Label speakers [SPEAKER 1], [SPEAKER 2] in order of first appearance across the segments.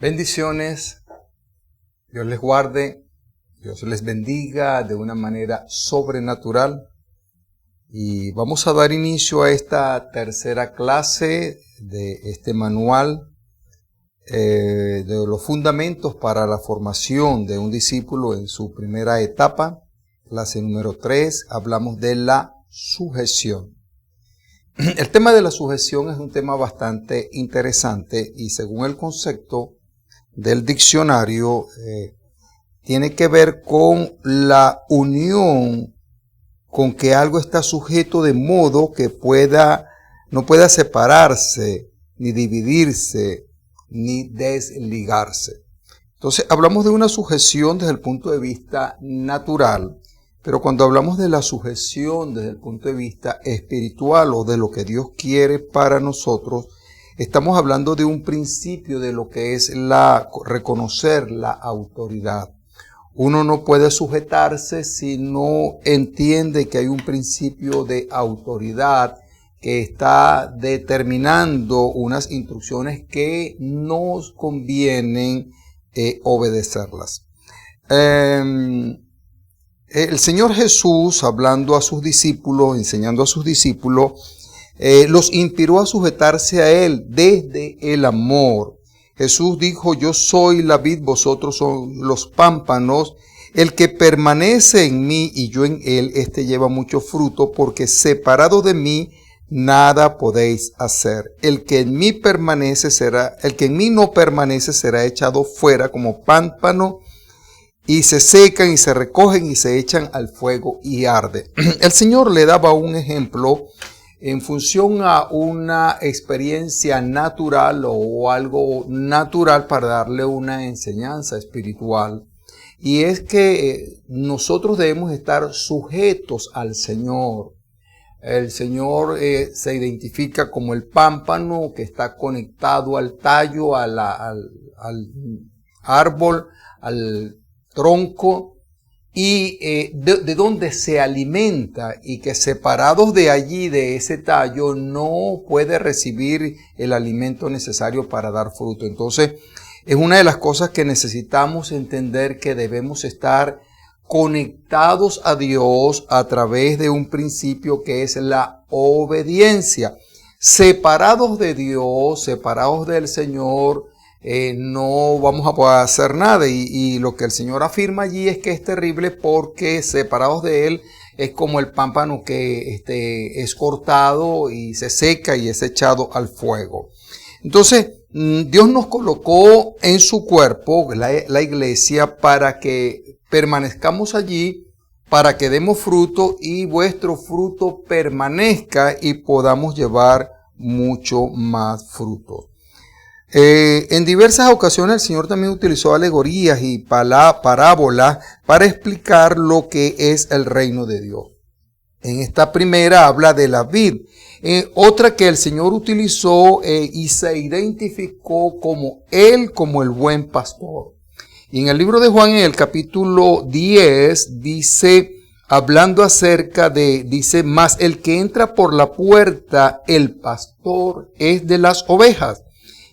[SPEAKER 1] Bendiciones, Dios les guarde, Dios les bendiga de una manera sobrenatural. Y vamos a dar inicio a esta tercera clase de este manual de los fundamentos para la formación de un discípulo en su primera etapa. Clase número 3, hablamos de la sujeción. El tema de la sujeción es un tema bastante interesante y según el concepto del diccionario, tiene que ver con la unión con que algo está sujeto de modo que no pueda separarse, ni dividirse, ni desligarse. Entonces, hablamos de una sujeción desde el punto de vista natural, pero cuando hablamos de la sujeción desde el punto de vista espiritual o de lo que Dios quiere para nosotros, estamos hablando de un principio de lo que es reconocer la autoridad. Uno no puede sujetarse si no entiende que hay un principio de autoridad que está determinando unas instrucciones que nos convienen obedecerlas. El Señor Jesús, hablando a sus discípulos, enseñando a sus discípulos, los inspiró a sujetarse a Él desde el amor. Jesús dijo: yo soy la vid, vosotros son los pámpanos. El que permanece en mí y yo en él, este lleva mucho fruto, porque separado de mí nada podéis hacer. El que en mí no permanece será echado fuera como pámpano, y se secan y se recogen y se echan al fuego y arde. El Señor le daba un ejemplo en función a una experiencia natural o algo natural para darle una enseñanza espiritual. Y es que nosotros debemos estar sujetos al Señor. El Señor se identifica como el pámpano que está conectado al tallo, al árbol, al tronco, y de donde se alimenta, y que separados de allí, de ese tallo, no puede recibir el alimento necesario para dar fruto. Entonces, es una de las cosas que necesitamos entender, que debemos estar conectados a Dios a través de un principio que es la obediencia. Separados de Dios, separados del Señor, no vamos a poder hacer nada, y lo que el Señor afirma allí es que es terrible, porque separados de Él es como el pámpano que es cortado y se seca y es echado al fuego. Entonces, Dios nos colocó en su cuerpo, la iglesia, para que permanezcamos allí, para que demos fruto y vuestro fruto permanezca y podamos llevar mucho más fruto. En diversas ocasiones el Señor también utilizó alegorías y parábolas para explicar lo que es el reino de Dios. En esta primera habla de la vid. Otra que el Señor utilizó y se identificó como Él, como el buen pastor. Y en el libro de Juan, en el capítulo 10, dice, hablando acerca dice, mas el que entra por la puerta, el pastor es de las ovejas.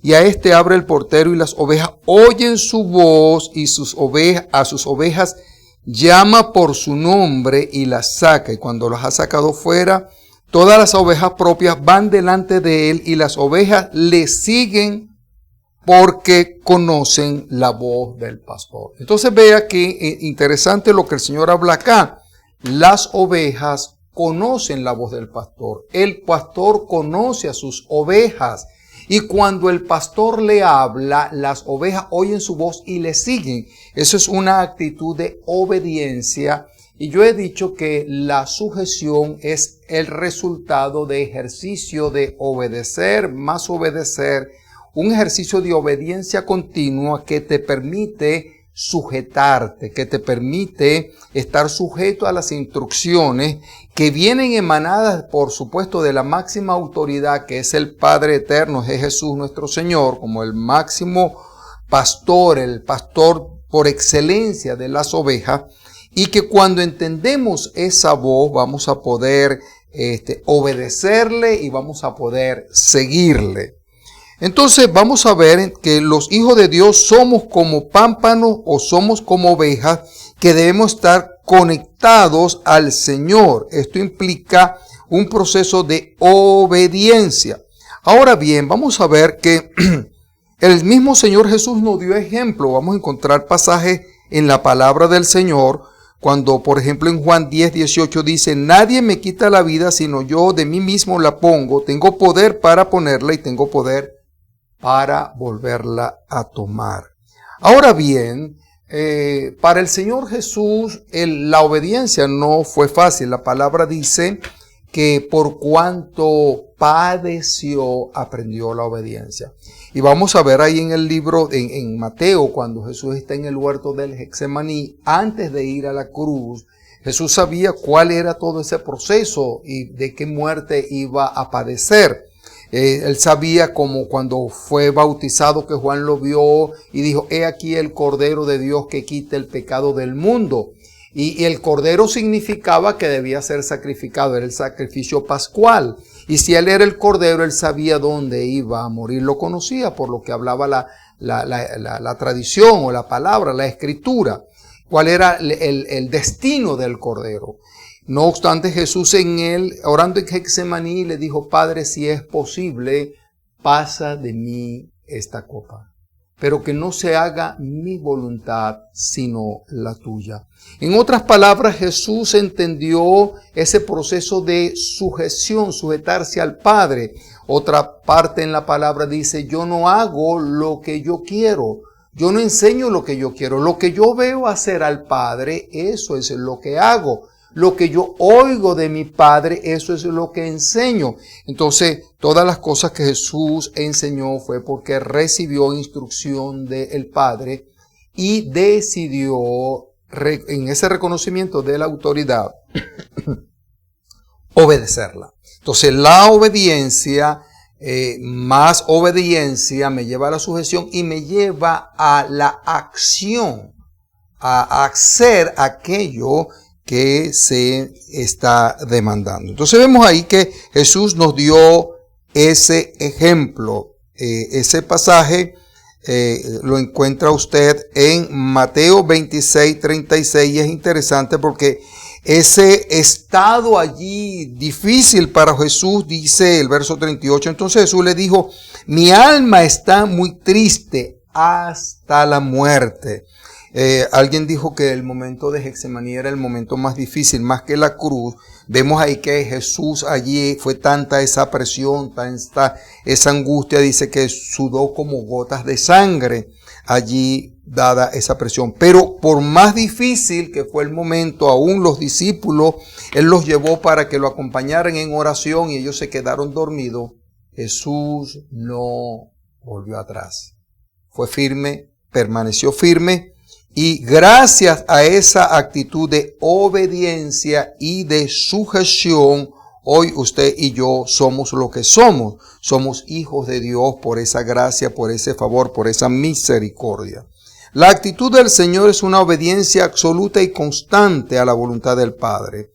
[SPEAKER 1] Y a este abre el portero, y las ovejas oyen su voz, y a sus ovejas llama por su nombre y las saca. Y cuando las ha sacado fuera, todas las ovejas propias van delante de él, y las ovejas le siguen porque conocen la voz del pastor. Entonces vea que interesante lo que el Señor habla acá. Las ovejas conocen la voz del pastor. El pastor conoce a sus ovejas. Y cuando el pastor le habla, las ovejas oyen su voz y le siguen. Eso es una actitud de obediencia. Y yo he dicho que la sujeción es el resultado de ejercicio de obedecer, más obedecer, un ejercicio de obediencia continua que te permite sujetarte, que te permite estar sujeto a las instrucciones que vienen emanadas, por supuesto, de la máxima autoridad, que es el Padre eterno, es Jesús nuestro Señor, como el máximo pastor, el pastor por excelencia de las ovejas, y que cuando entendemos esa voz vamos a poder obedecerle y vamos a poder seguirle. Entonces vamos a ver que los hijos de Dios somos como pámpanos o somos como ovejas que debemos estar conectados al Señor. Esto implica un proceso de obediencia. Ahora bien, vamos a ver que el mismo Señor Jesús nos dio ejemplo. Vamos a encontrar pasajes en la palabra del Señor cuando, por ejemplo, en Juan 10:18 dice: nadie me quita la vida, sino yo de mí mismo la pongo. Tengo poder para ponerla y tengo poder para volverla a tomar. Ahora bien, para el Señor Jesús la obediencia no fue fácil. La palabra dice que por cuanto padeció, aprendió la obediencia. Y vamos a ver ahí en el libro, en Mateo, cuando Jesús está en el huerto del Getsemaní, antes de ir a la cruz, Jesús sabía cuál era todo ese proceso y de qué muerte iba a padecer. Él sabía, como cuando fue bautizado, que Juan lo vio y dijo: he aquí el Cordero de Dios que quita el pecado del mundo. Y el Cordero significaba que debía ser sacrificado, era el sacrificio pascual. Y si él era el Cordero, él sabía dónde iba a morir, lo conocía por lo que hablaba la tradición o la palabra, la escritura, cuál era el destino del Cordero. No obstante, Jesús orando en Getsemaní, le dijo: Padre, si es posible, pasa de mí esta copa, pero que no se haga mi voluntad, sino la tuya. En otras palabras, Jesús entendió ese proceso de sujeción, sujetarse al Padre. Otra parte en la palabra dice: yo no hago lo que yo quiero, yo no enseño lo que yo quiero, lo que yo veo hacer al Padre, eso es lo que hago. Lo que yo oigo de mi Padre, eso es lo que enseño. Entonces, todas las cosas que Jesús enseñó fue porque recibió instrucción del Padre y decidió, en ese reconocimiento de la autoridad, obedecerla. Entonces, la obediencia, más obediencia, me lleva a la sujeción y me lleva a la acción, a hacer aquello que se está demandando. Entonces vemos ahí que Jesús nos dio ese ejemplo. Ese pasaje lo encuentra usted en Mateo 26:36 y es interesante porque ese estado allí difícil para Jesús, dice el verso 38, entonces Jesús le dijo: mi alma está muy triste hasta la muerte. Alguien dijo que el momento de Getsemaní era el momento más difícil, más que la cruz. Vemos ahí que Jesús allí fue tanta esa presión, tanta esa angustia, dice que sudó como gotas de sangre allí dada esa presión. Pero por más difícil que fue el momento, aún los discípulos, Él los llevó para que lo acompañaran en oración y ellos se quedaron dormidos. Jesús no volvió atrás. Fue firme, permaneció firme. Y gracias a esa actitud de obediencia y de sujeción, hoy usted y yo somos lo que somos. Somos hijos de Dios por esa gracia, por ese favor, por esa misericordia. La actitud del Señor es una obediencia absoluta y constante a la voluntad del Padre.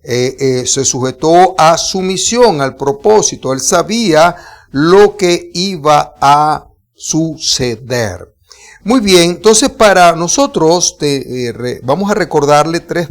[SPEAKER 1] Se sujetó a su misión, al propósito. Él sabía lo que iba a suceder. Muy bien, entonces para nosotros vamos a recordarle 3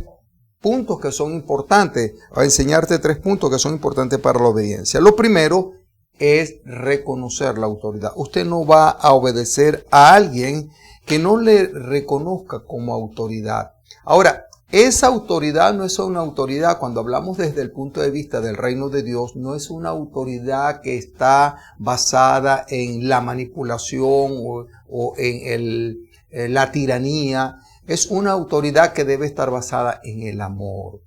[SPEAKER 1] puntos que son importantes, a enseñarte 3 puntos que son importantes para la obediencia. Lo primero es reconocer la autoridad. Usted no va a obedecer a alguien que no le reconozca como autoridad. Ahora, esa autoridad no es una autoridad, cuando hablamos desde el punto de vista del reino de Dios, no es una autoridad que está basada en la manipulación o en la tiranía. Es una autoridad que debe estar basada en el amor.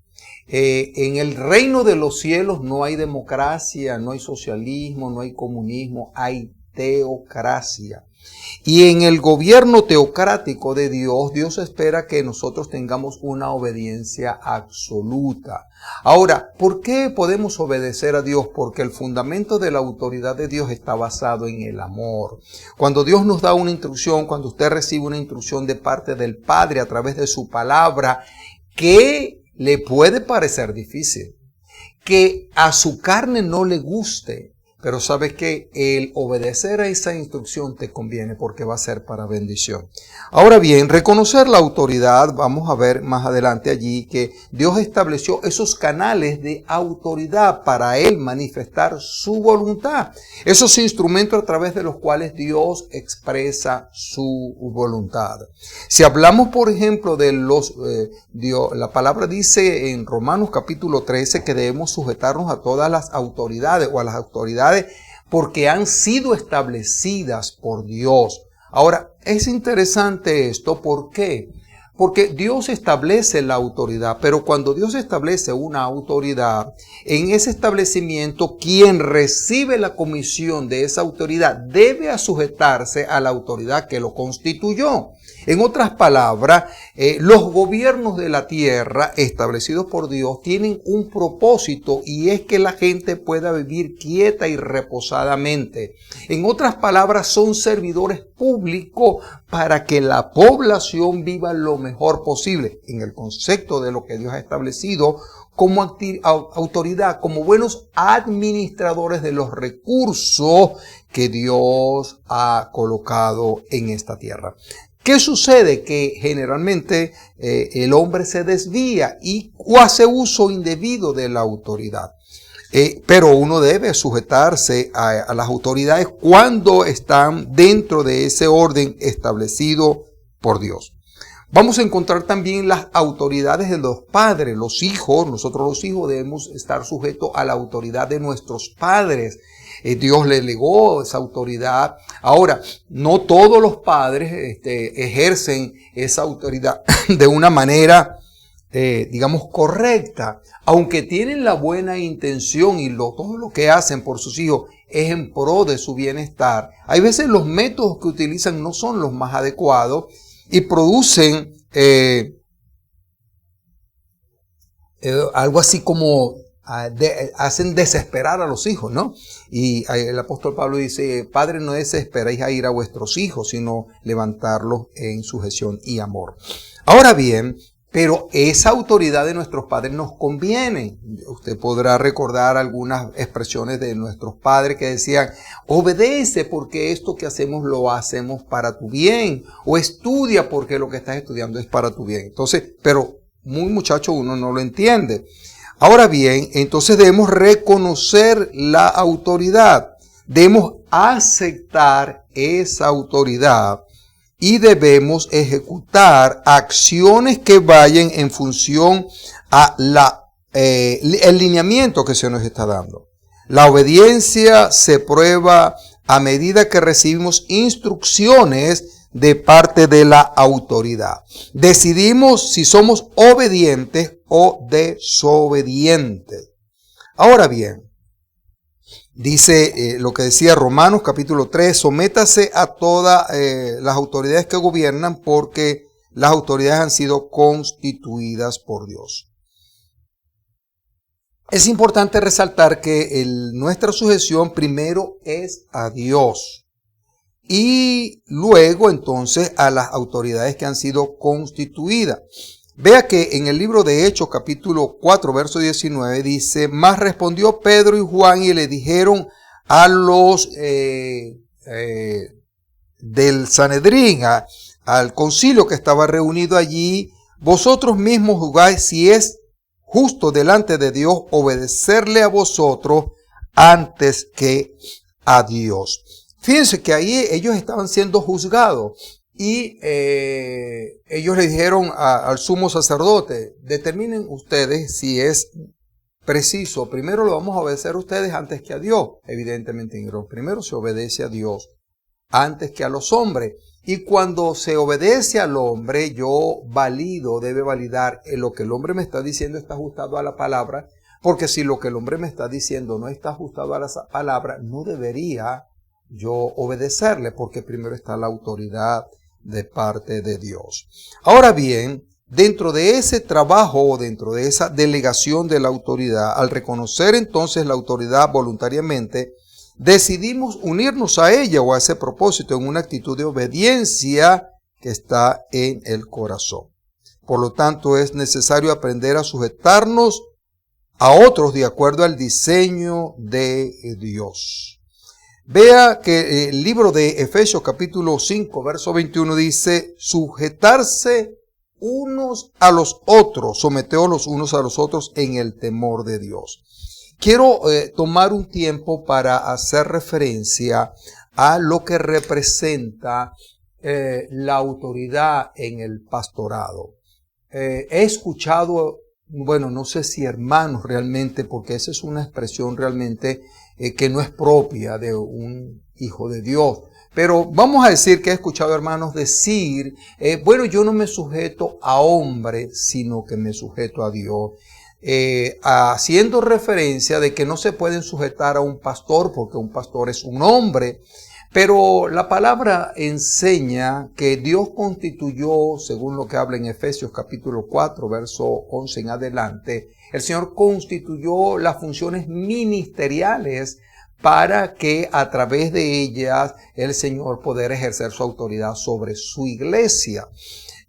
[SPEAKER 1] En el reino de los cielos no hay democracia, no hay socialismo, no hay comunismo, hay teocracia. Y en el gobierno teocrático de Dios, Dios espera que nosotros tengamos una obediencia absoluta. Ahora, ¿por qué podemos obedecer a Dios? Porque el fundamento de la autoridad de Dios está basado en el amor. Cuando Dios nos da una instrucción, cuando usted recibe una instrucción de parte del Padre a través de su palabra, que le puede parecer difícil, que a su carne no le guste, Pero sabes que el obedecer a esa instrucción te conviene porque va a ser para bendición. Ahora bien, reconocer la autoridad, vamos a ver más adelante allí que Dios estableció esos canales de autoridad para Él manifestar su voluntad. Esos instrumentos a través de los cuales Dios expresa su voluntad. Si hablamos, por ejemplo, de la palabra dice en Romanos capítulo 13 que debemos sujetarnos a todas las autoridades o a las autoridades porque han sido establecidas por Dios. Ahora, es interesante esto, ¿por qué? Porque Dios establece la autoridad, pero cuando Dios establece una autoridad, en ese establecimiento, quien recibe la comisión de esa autoridad debe sujetarse a la autoridad que lo constituyó. En otras palabras, los gobiernos de la tierra establecidos por Dios tienen un propósito y es que la gente pueda vivir quieta y reposadamente. En otras palabras, son servidores públicos para que la población viva lo mejor posible en el concepto de lo que Dios ha establecido como autoridad, como buenos administradores de los recursos que Dios ha colocado en esta tierra. ¿Qué sucede? Que generalmente el hombre se desvía y hace uso indebido de la autoridad. Pero uno debe sujetarse a las autoridades cuando están dentro de ese orden establecido por Dios. Vamos a encontrar también las autoridades de los padres, los hijos. Nosotros los hijos debemos estar sujetos a la autoridad de nuestros padres. Dios le legó esa autoridad. Ahora, no todos los padres ejercen esa autoridad de una manera, digamos, correcta. Aunque tienen la buena intención y todo lo que hacen por sus hijos es en pro de su bienestar. Hay veces los métodos que utilizan no son los más adecuados y producen algo así como hacen desesperar a los hijos, ¿no? Y el apóstol Pablo dice, Padre, no desesperéis a ir a vuestros hijos, sino levantarlos en sujeción y amor. Ahora bien, pero esa autoridad de nuestros padres nos conviene. Usted podrá recordar algunas expresiones de nuestros padres que decían, obedece porque esto que hacemos lo hacemos para tu bien, o estudia porque lo que estás estudiando es para tu bien. Entonces, pero muy muchacho uno no lo entiende. Ahora bien, entonces debemos reconocer la autoridad, debemos aceptar esa autoridad y debemos ejecutar acciones que vayan en función a el lineamiento que se nos está dando. La obediencia se prueba a medida que recibimos instrucciones de parte de la autoridad. Decidimos si somos obedientes o desobedientes. Ahora bien, dice lo que decía Romanos capítulo 3, sométase a todas las autoridades que gobiernan porque las autoridades han sido constituidas por Dios. Es importante resaltar que nuestra sujeción primero es a Dios y luego entonces a las autoridades que han sido constituidas. Vea que en el libro de Hechos capítulo 4 verso 19 dice, mas respondió Pedro y Juan y le dijeron a los del Sanedrín, al concilio que estaba reunido allí, vosotros mismos juzgáis si es justo delante de Dios obedecerle a vosotros antes que a Dios. Fíjense que ahí ellos estaban siendo juzgados. Y ellos le dijeron al sumo sacerdote, determinen ustedes si es preciso, primero lo vamos a obedecer a ustedes antes que a Dios. Evidentemente, primero se obedece a Dios antes que a los hombres. Y cuando se obedece al hombre, debe validar lo que el hombre me está diciendo está ajustado a la palabra, porque si lo que el hombre me está diciendo no está ajustado a la palabra, no debería yo obedecerle, porque primero está la autoridad de parte de Dios. Ahora bien, dentro de ese trabajo o dentro de esa delegación de la autoridad, al reconocer entonces la autoridad voluntariamente, decidimos unirnos a ella o a ese propósito en una actitud de obediencia que está en el corazón. Por lo tanto, es necesario aprender a sujetarnos a otros de acuerdo al diseño de Dios. Vea que el libro de Efesios capítulo 5, verso 21 dice, sujetarse unos a los otros, someteos los unos a los otros en el temor de Dios. Quiero tomar un tiempo para hacer referencia a lo que representa la autoridad en el pastorado. He escuchado, bueno, no sé si hermanos realmente, porque esa es una expresión realmente que no es propia de un hijo de Dios. Pero vamos a decir que he escuchado hermanos decir, bueno, yo no me sujeto a hombres, sino que me sujeto a Dios. Haciendo referencia de que no se pueden sujetar a un pastor, porque un pastor es un hombre. Pero la palabra enseña que Dios constituyó, según lo que habla en Efesios capítulo 4, verso 11 en adelante, el Señor constituyó las funciones ministeriales para que a través de ellas el Señor pudiera ejercer su autoridad sobre su iglesia.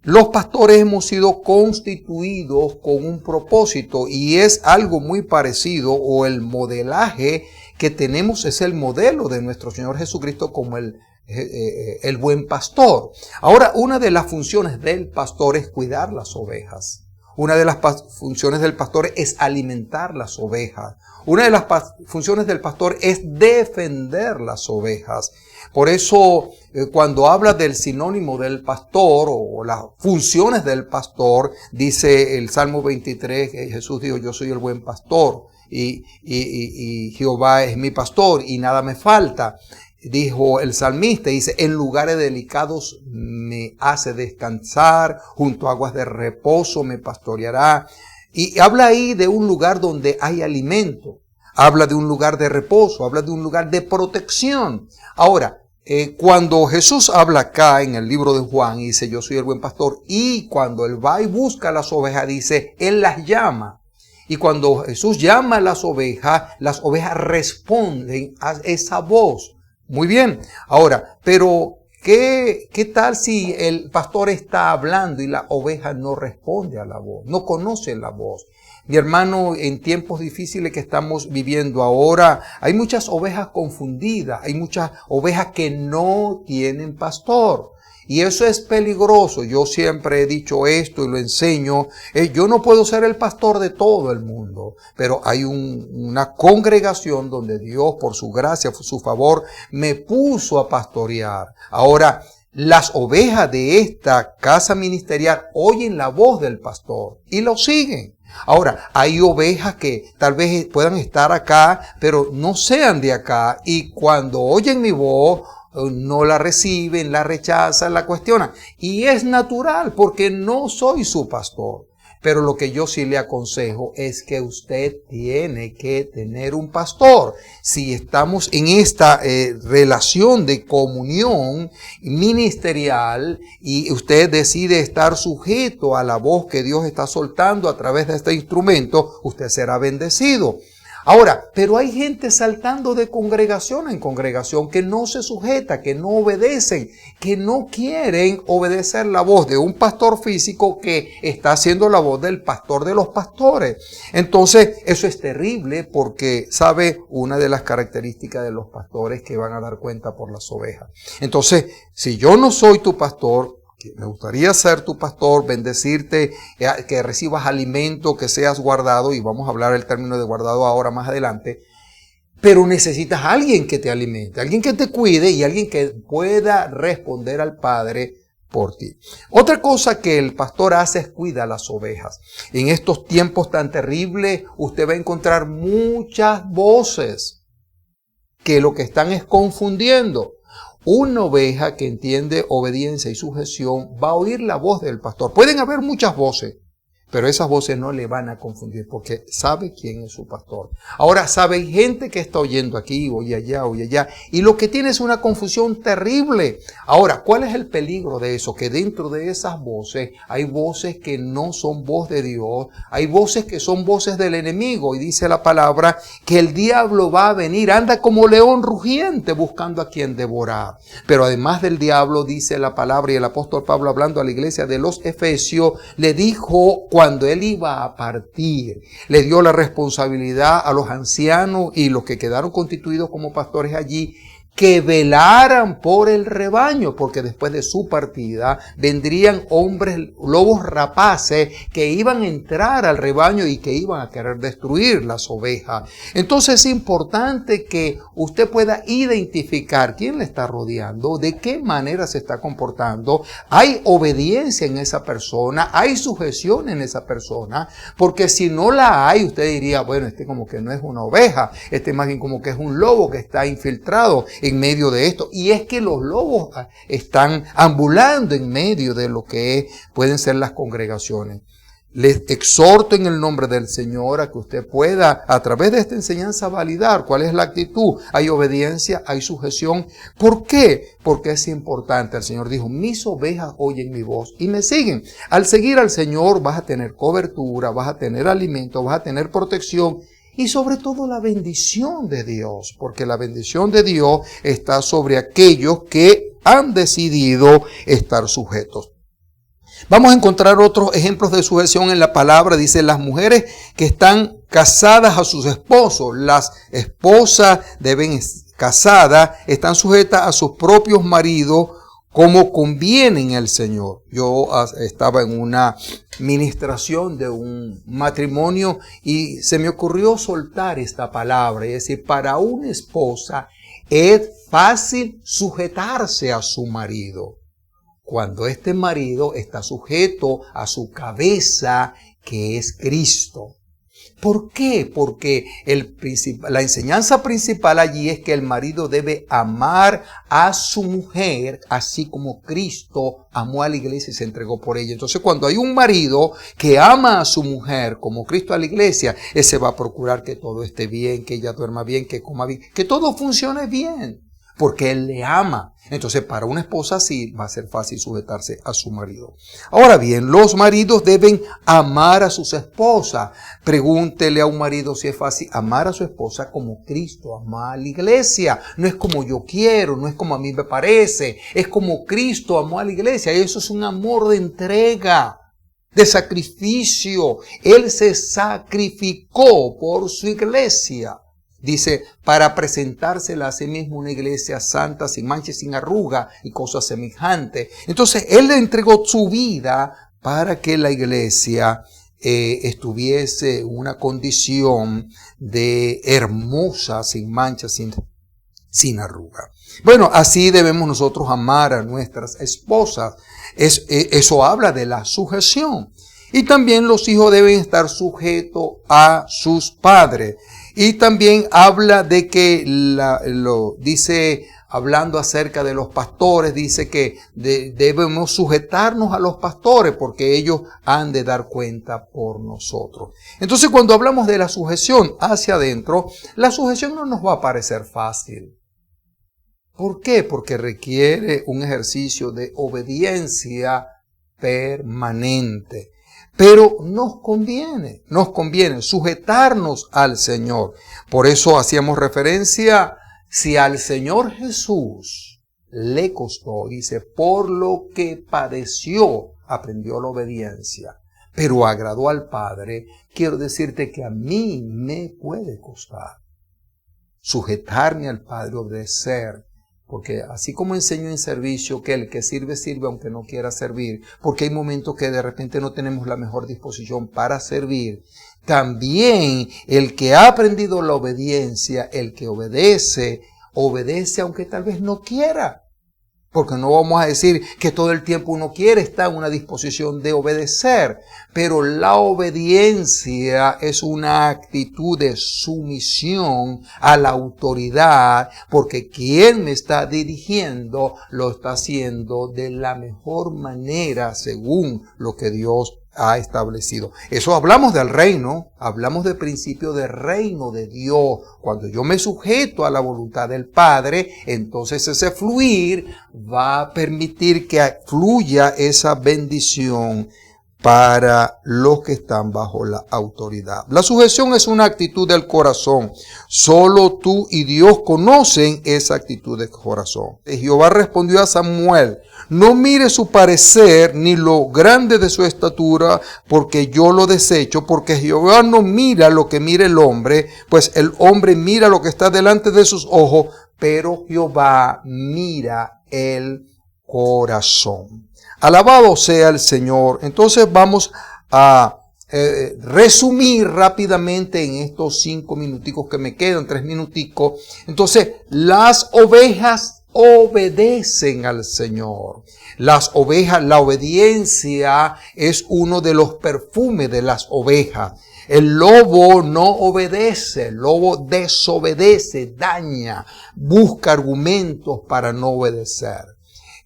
[SPEAKER 1] Los pastores hemos sido constituidos con un propósito y es algo muy parecido, o el modelaje que tenemos es el modelo de nuestro Señor Jesucristo como el buen pastor. Ahora, una de las funciones del pastor es cuidar las ovejas. Una de las funciones del pastor es alimentar las ovejas. Una de las funciones del pastor es defender las ovejas. Por eso, cuando habla del sinónimo del pastor o las funciones del pastor, dice el Salmo 23, Jesús dijo, yo soy el buen pastor y Jehová es mi pastor y nada me falta. Dijo el salmista, dice, en lugares delicados me hace descansar, junto a aguas de reposo me pastoreará. Y habla ahí de un lugar donde hay alimento, habla de un lugar de reposo, habla de un lugar de protección. Ahora, cuando Jesús habla acá en el libro de Juan y dice, yo soy el buen pastor, y cuando Él va y busca las ovejas, dice, Él las llama. Y cuando Jesús llama a las ovejas responden a esa voz. Muy bien. Ahora, pero ¿qué tal si el pastor está hablando y la oveja no responde a la voz, no conoce la voz? Mi hermano, en tiempos difíciles que estamos viviendo ahora, hay muchas ovejas confundidas, hay muchas ovejas que no tienen pastor. Y eso es peligroso. Yo siempre he dicho esto y lo enseño. Yo no puedo ser el pastor de todo el mundo, pero hay una congregación donde Dios, por su gracia, por su favor, me puso a pastorear. Ahora, las ovejas de esta casa ministerial oyen la voz del pastor y lo siguen. Ahora, hay ovejas que tal vez puedan estar acá, pero no sean de acá, y cuando oyen mi voz, no la reciben, la rechazan, la cuestionan. Y es natural porque no soy su pastor. Pero lo que yo sí le aconsejo es que usted tiene que tener un pastor. Si estamos en esta relación de comunión ministerial y usted decide estar sujeto a la voz que Dios está soltando a través de este instrumento, usted será bendecido. Ahora, pero hay gente saltando de congregación en congregación que no se sujeta, que no obedecen, que no quieren obedecer la voz de un pastor físico que está haciendo la voz del pastor de los pastores. Entonces, eso es terrible porque, ¿sabe? Una de las características de los pastores que van a dar cuenta por las ovejas. Entonces, si yo no soy tu pastor, que me gustaría ser tu pastor, bendecirte, que recibas alimento, que seas guardado, y vamos a hablar el término de guardado ahora más adelante, pero necesitas a alguien que te alimente, alguien que te cuide y alguien que pueda responder al Padre por ti. Otra cosa que el pastor hace es cuida las ovejas. En estos tiempos tan terribles, usted va a encontrar muchas voces que lo que están es confundiendo. Una oveja que entiende obediencia y sujeción va a oír la voz del pastor. Pueden haber muchas voces, pero esas voces no le van a confundir porque sabe quién es su pastor. Ahora, sabe gente que está oyendo aquí, oye allá, y lo que tiene es una confusión terrible. Ahora, ¿cuál es el peligro de eso? Que dentro de esas voces hay voces que no son voz de Dios, hay voces que son voces del enemigo, y dice la palabra que el diablo va a venir, anda como león rugiente buscando a quien devorar. Pero además del diablo, dice la palabra, y el apóstol Pablo hablando a la iglesia de los Efesios, le dijo, cuando él iba a partir, le dio la responsabilidad a los ancianos y los que quedaron constituidos como pastores allí, que velaran por el rebaño, porque después de su partida vendrían hombres, lobos rapaces, que iban a entrar al rebaño y que iban a querer destruir las ovejas. Entonces es importante que usted pueda identificar quién le está rodeando, de qué manera se está comportando. Hay obediencia en esa persona, hay sujeción en esa persona, porque si no la hay, usted diría, bueno, este como que no es una oveja, este más bien como que es un lobo que está infiltrado en medio de esto. Y es que los lobos están ambulando en medio de lo que pueden ser las congregaciones. Les exhorto en el nombre del Señor a que usted pueda, a través de esta enseñanza, validar cuál es la actitud. Hay obediencia, hay sujeción. ¿Por qué? Porque es importante. El Señor dijo, mis ovejas oyen mi voz y me siguen. Al seguir al Señor vas a tener cobertura, vas a tener alimento, vas a tener protección. Y sobre todo la bendición de Dios, porque la bendición de Dios está sobre aquellos que han decidido estar sujetos. Vamos a encontrar otros ejemplos de sujeción en la palabra. Dice, las mujeres que están casadas a sus esposos, las esposas casadas están sujetas a sus propios maridos, como conviene en el Señor. Yo estaba en una ministración de un matrimonio y se me ocurrió soltar esta palabra. Es decir, para una esposa es fácil sujetarse a su marido, cuando este marido está sujeto a su cabeza, que es Cristo. ¿Por qué? Porque la enseñanza principal allí es que el marido debe amar a su mujer, así como Cristo amó a la iglesia y se entregó por ella. Entonces, cuando hay un marido que ama a su mujer, como Cristo a la iglesia, ese va a procurar que todo esté bien, que ella duerma bien, que coma bien, que todo funcione bien, porque él le ama. Entonces, para una esposa sí va a ser fácil sujetarse a su marido. Ahora bien, los maridos deben amar a sus esposas. Pregúntele a un marido si es fácil amar a su esposa como Cristo ama a la iglesia. No es como yo quiero, no es como a mí me parece, es como Cristo amó a la iglesia. Y eso es un amor de entrega, de sacrificio. Él se sacrificó por su iglesia. Dice, para presentársela a sí mismo una iglesia santa, sin mancha, sin arruga y cosas semejantes. Entonces, Él le entregó su vida para que la iglesia estuviese en una condición de hermosa, sin mancha, sin arruga. Bueno, así debemos nosotros amar a nuestras esposas. Eso habla de la sujeción. Y también los hijos deben estar sujetos a sus padres. Y también habla de que, dice, hablando acerca de los pastores, dice que debemos sujetarnos a los pastores porque ellos han de dar cuenta por nosotros. Entonces, cuando hablamos de la sujeción hacia adentro, la sujeción no nos va a parecer fácil. ¿Por qué? Porque requiere un ejercicio de obediencia permanente. Pero nos conviene sujetarnos al Señor. Por eso hacíamos referencia, si al Señor Jesús le costó, dice, por lo que padeció, aprendió la obediencia, pero agradó al Padre, quiero decirte que a mí me puede costar sujetarme al Padre, obedecer. Porque así como enseño en servicio que el que sirve, sirve aunque no quiera servir, porque hay momentos que de repente no tenemos la mejor disposición para servir, también el que ha aprendido la obediencia, el que obedece aunque tal vez no quiera. Porque no vamos a decir que todo el tiempo uno quiere estar en una disposición de obedecer, pero la obediencia es una actitud de sumisión a la autoridad, porque quien me está dirigiendo lo está haciendo de la mejor manera según lo que Dios ha establecido. Eso hablamos del reino, hablamos del principio del reino de Dios. Cuando yo me sujeto a la voluntad del Padre, entonces ese fluir va a permitir que fluya esa bendición para los que están bajo la autoridad. La sujeción es una actitud del corazón. Solo tú y Dios conocen esa actitud del corazón. Jehová respondió a Samuel: no mire su parecer ni lo grande de su estatura, porque yo lo desecho, porque Jehová no mira lo que mira el hombre, pues el hombre mira lo que está delante de sus ojos, pero Jehová mira el corazón. Alabado sea el Señor. Entonces vamos a resumir rápidamente en estos 5 minuticos que me quedan, 3 minuticos. Entonces, las ovejas obedecen al Señor. Las ovejas, la obediencia es uno de los perfumes de las ovejas. El lobo no obedece, el lobo desobedece, daña, busca argumentos para no obedecer.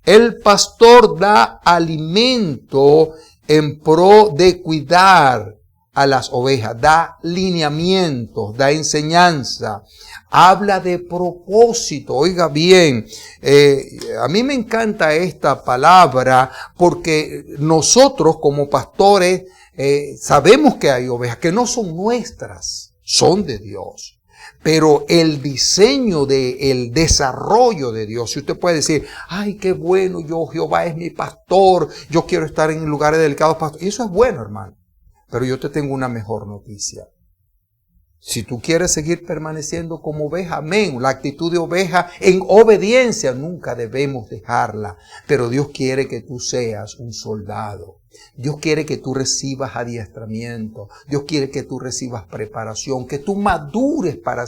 [SPEAKER 1] El pastor da alimento en pro de cuidar a las ovejas, da lineamientos, da enseñanza, habla de propósito. Oiga bien, a mí me encanta esta palabra porque nosotros como pastores sabemos que hay ovejas que no son nuestras, son de Dios. Pero el diseño el desarrollo de Dios, si usted puede decir, ay, qué bueno, Jehová es mi pastor, yo quiero estar en lugares delicados, pastor. Y eso es bueno, hermano. Pero yo te tengo una mejor noticia. Si tú quieres seguir permaneciendo como oveja, amén. La actitud de oveja en obediencia nunca debemos dejarla. Pero Dios quiere que tú seas un soldado. Dios quiere que tú recibas adiestramiento. Dios quiere que tú recibas preparación, que tú madures para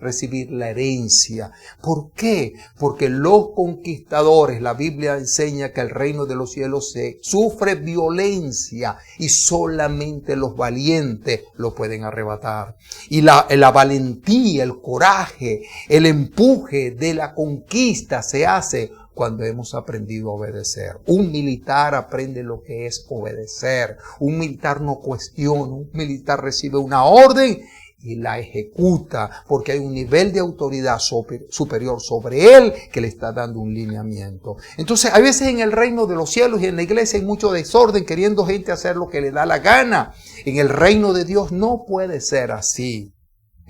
[SPEAKER 1] recibir la herencia. ¿Por qué? Porque los conquistadores, la Biblia enseña que el reino de los cielos sufre violencia y solamente los valientes lo pueden arrebatar. Y la valentía, el coraje, el empuje de la conquista se hace cuando hemos aprendido a obedecer. Un militar aprende lo que es obedecer. Un militar no cuestiona, un militar recibe una orden y la ejecuta, porque hay un nivel de autoridad superior sobre él que le está dando un lineamiento. Entonces, a veces en el reino de los cielos y en la iglesia hay mucho desorden, queriendo gente hacer lo que le da la gana. En el reino de Dios no puede ser así.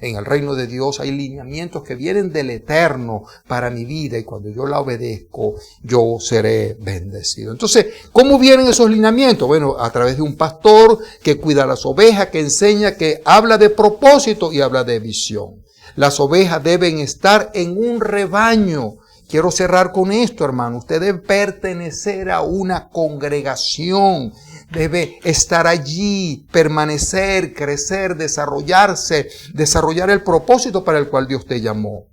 [SPEAKER 1] En el reino de Dios hay lineamientos que vienen del Eterno para mi vida y cuando yo la obedezco, yo seré bendecido. Entonces, ¿cómo vienen esos lineamientos? Bueno, a través de un pastor que cuida a las ovejas, que enseña, que habla de propósito y habla de visión. Las ovejas deben estar en un rebaño. Quiero cerrar con esto, hermano. Usted debe pertenecer a una congregación. Debe estar allí, permanecer, crecer, desarrollarse, desarrollar el propósito para el cual Dios te llamó.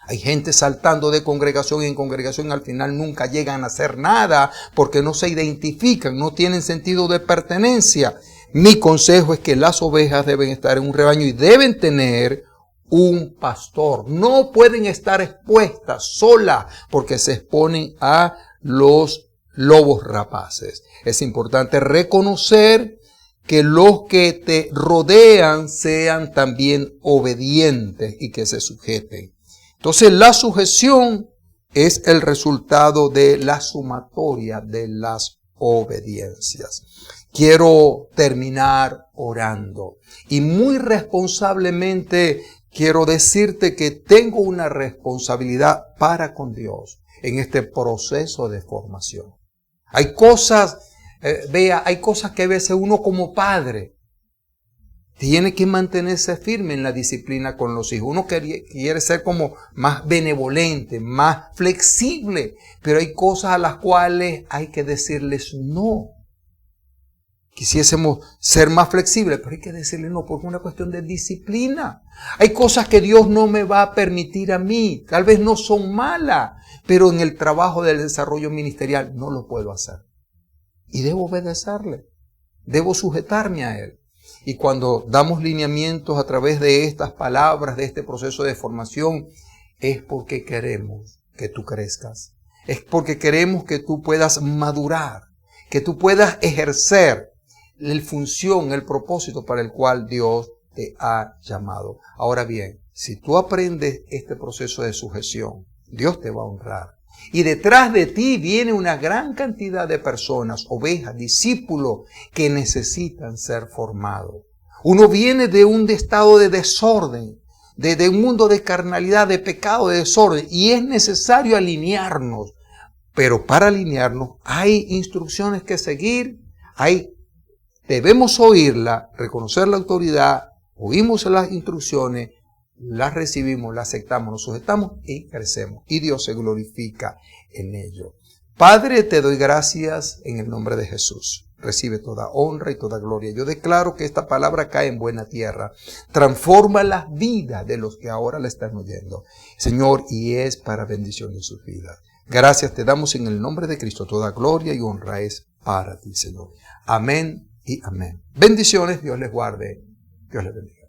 [SPEAKER 1] Hay gente saltando de congregación en congregación, al final nunca llegan a hacer nada porque no se identifican, no tienen sentido de pertenencia. Mi consejo es que las ovejas deben estar en un rebaño y deben tener un pastor. No pueden estar expuestas solas porque se exponen a los lobos rapaces. Es importante reconocer que los que te rodean sean también obedientes y que se sujeten. Entonces, la sujeción es el resultado de la sumatoria de las obediencias. Quiero terminar orando y muy responsablemente quiero decirte que tengo una responsabilidad para con Dios en este proceso de formación. Hay cosas, hay cosas que a veces uno como padre tiene que mantenerse firme en la disciplina con los hijos. Uno quiere ser como más benevolente, más flexible, pero hay cosas a las cuales hay que decirles no. Quisiésemos ser más flexibles, pero hay que decirle no, porque es una cuestión de disciplina. Hay cosas que Dios no me va a permitir a mí, tal vez no son malas, pero en el trabajo del desarrollo ministerial no lo puedo hacer. Y debo obedecerle, debo sujetarme a Él. Y cuando damos lineamientos a través de estas palabras, de este proceso de formación, es porque queremos que tú crezcas. Es porque queremos que tú puedas madurar, que tú puedas ejercer la función, el propósito para el cual Dios te ha llamado. Ahora bien, si tú aprendes este proceso de sujeción, Dios te va a honrar. Y detrás de ti viene una gran cantidad de personas, ovejas, discípulos, que necesitan ser formados. Uno viene de un estado de desorden, de un mundo de carnalidad, de pecado, de desorden, y es necesario alinearnos. Pero para alinearnos hay instrucciones que seguir, debemos oírla, reconocer la autoridad, oímos las instrucciones, las recibimos, las aceptamos, nos sujetamos y crecemos. Y Dios se glorifica en ello. Padre, te doy gracias en el nombre de Jesús. Recibe toda honra y toda gloria. Yo declaro que esta palabra cae en buena tierra. Transforma las vidas de los que ahora la están oyendo. Señor, y es para bendición de sus vidas. Gracias te damos en el nombre de Cristo. Toda gloria y honra es para ti, Señor. Amén y amén. Bendiciones. Dios les guarde. Dios les bendiga.